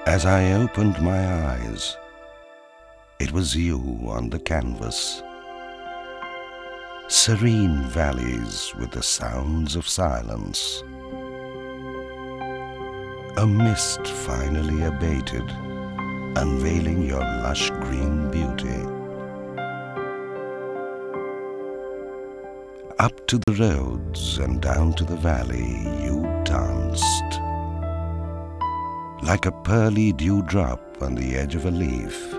As I opened my eyes, it was you on the canvas. Serene valleys with the sounds of silence. A mist finally abated, unveiling your lush green beauty. Up to the roads and down to the valley you danced, like a pearly dewdrop on the edge of a leaf.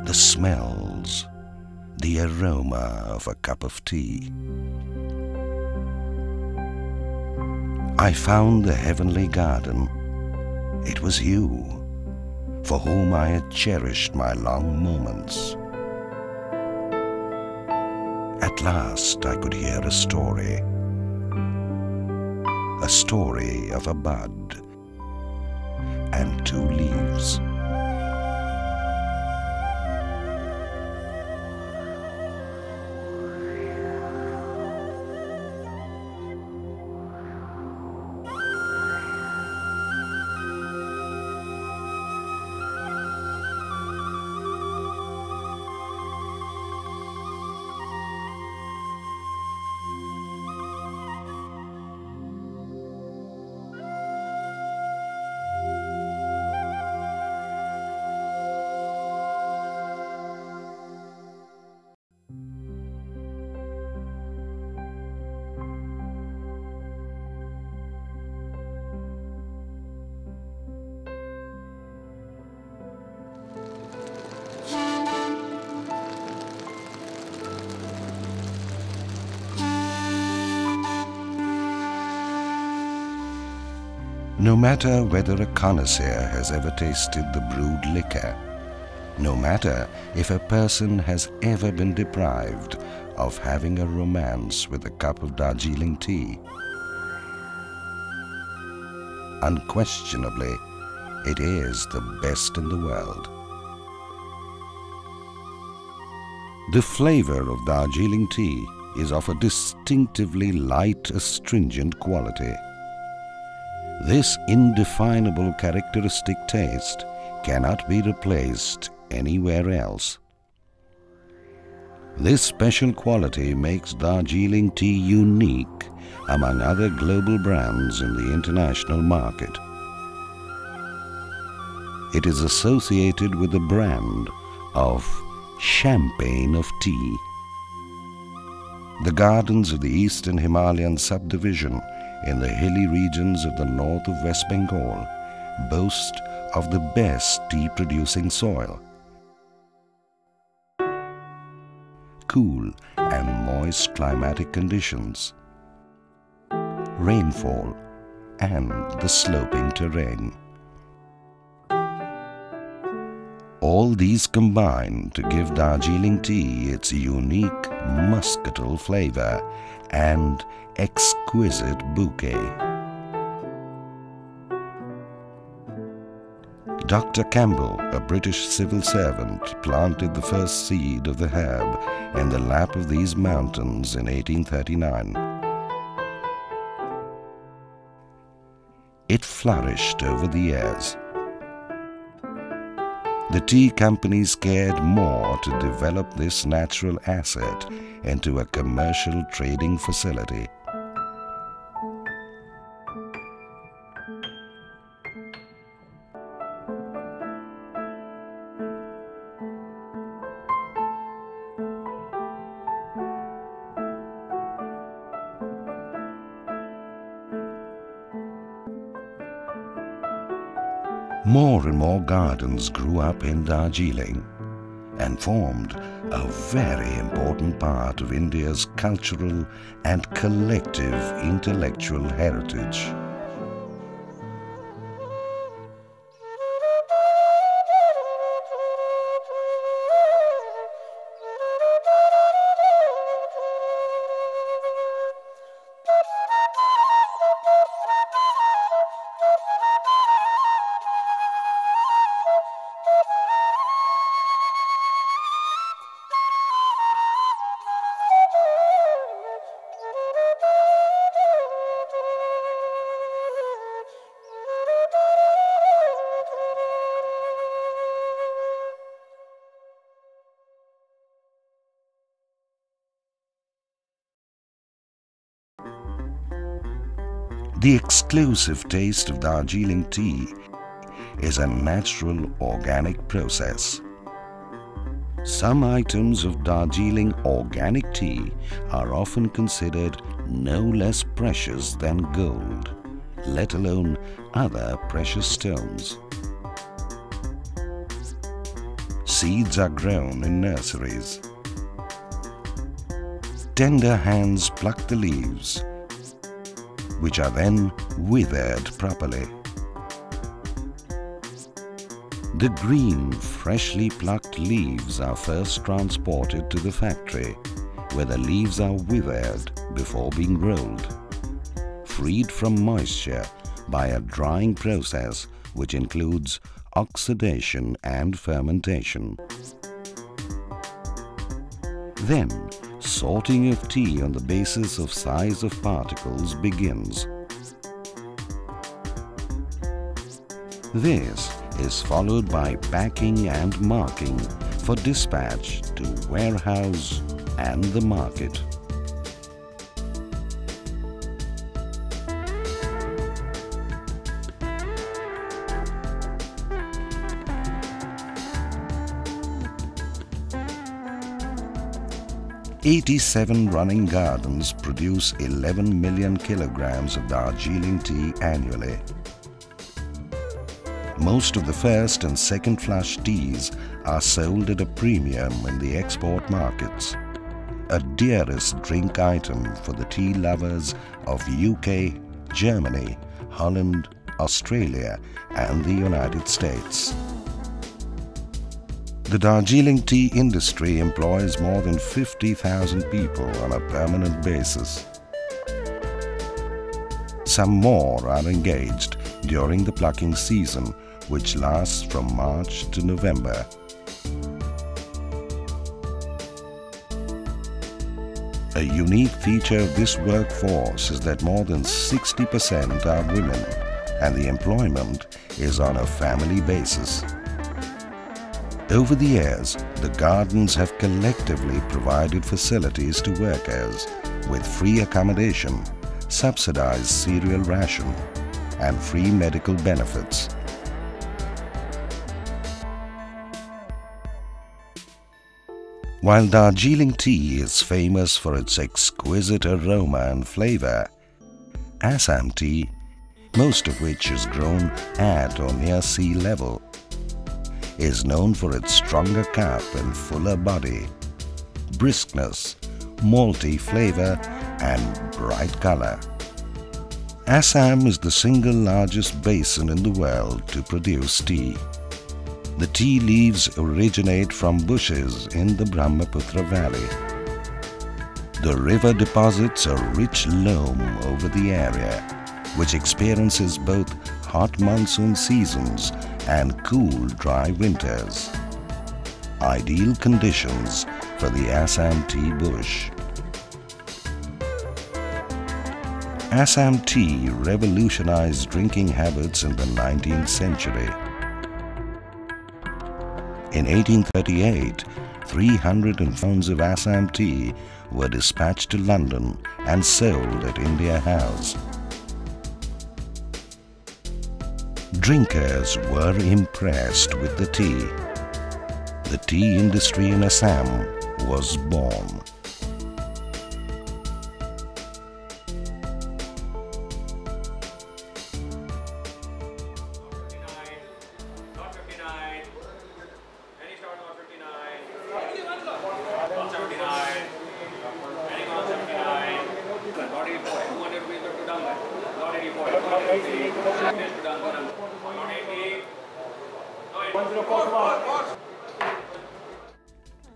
The smells, the aroma of a cup of tea. I found the heavenly garden. It was you, for whom I had cherished my long moments. At last I could hear a story of a bud and two leaves. No matter whether a connoisseur has ever tasted the brewed liquor, no matter if a person has ever been deprived of having a romance with a cup of Darjeeling tea, unquestionably, it is the best in the world. The flavour of Darjeeling tea is of a distinctively light, astringent quality. This indefinable characteristic taste cannot be replaced anywhere else. This special quality makes Darjeeling tea unique among other global brands in the international market. It is associated with the brand of champagne of tea. The gardens of the Eastern Himalayan subdivision in the hilly regions of the north of West Bengal boast of the best tea-producing soil. Cool and moist climatic conditions, rainfall, and the sloping terrain. All these combine to give Darjeeling tea its unique muscatel flavor and exquisite bouquet. Dr. Campbell, a British civil servant, planted the first seed of the herb in the lap of these mountains in 1839. It flourished over the years. The tea companies cared more to develop this natural asset into a commercial trading facility. More and more gardens grew up in Darjeeling and formed a very important part of India's cultural and collective intellectual heritage. The exclusive taste of Darjeeling tea is a natural organic process. Some items of Darjeeling organic tea are often considered no less precious than gold, let alone other precious stones. Seeds are grown in nurseries. Tender hands pluck the leaves, which are then withered properly. The green, freshly plucked leaves are first transported to the factory, where the leaves are withered before being rolled, freed from moisture by a drying process which includes oxidation and fermentation. Then, sorting of tea on the basis of size of particles begins. This is followed by packing and marking for dispatch to warehouse and the market. "87 running gardens produce 11 million kilograms of Darjeeling tea annually. Most of the first and second flush teas are sold at a premium in the export markets, a dearest drink item for the tea lovers of UK, Germany, Holland, Australia and the United States. The Darjeeling tea industry employs more than 50,000 people on a permanent basis. Some more are engaged during the plucking season, which lasts from March to November. A unique feature of this workforce is that more than 60% are women, and the employment is on a family basis. Over the years, the gardens have collectively provided facilities to workers with free accommodation, subsidized cereal ration, and free medical benefits. While Darjeeling tea is famous for its exquisite aroma and flavour, Assam tea, most of which is grown at or near sea level, is known for its stronger cup and fuller body, briskness, malty flavour and bright colour. Assam is the single largest basin in the world to produce tea. The tea leaves originate from bushes in the Brahmaputra valley. The river deposits a rich loam over the area, which experiences both hot monsoon seasons and cool, dry winters. Ideal conditions for the Assam tea bush. Assam tea revolutionized drinking habits in the 19th century. In 1838, 300 pounds of Assam tea were dispatched to London and sold at India House. Drinkers were impressed with the tea. The tea industry in Assam was born.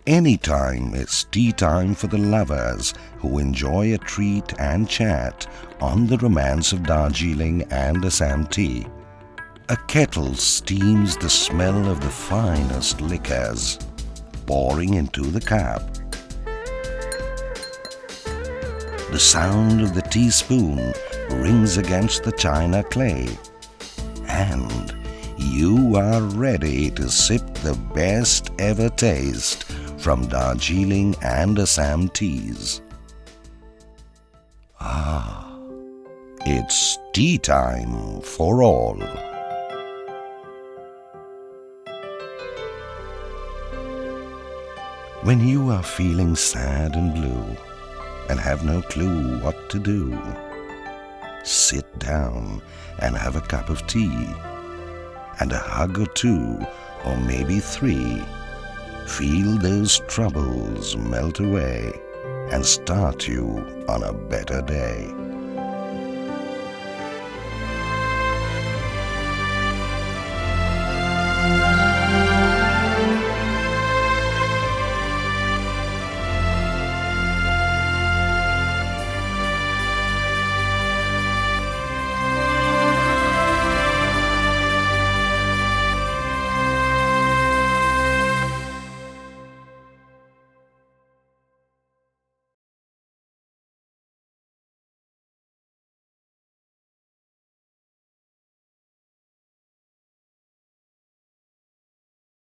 Anytime is tea time for the lovers who enjoy a treat and chat on the romance of Darjeeling and Assam tea. A kettle steams the smell of the finest liquors, pouring into the cup. The sound of the teaspoon rings against the china clay, and you are ready to sip the best ever taste from Darjeeling and Assam teas. Ah, it's tea time for all. When you are feeling sad and blue and have no clue what to do, sit down and have a cup of tea and a hug or two, or maybe three. Feel those troubles melt away and start you on a better day.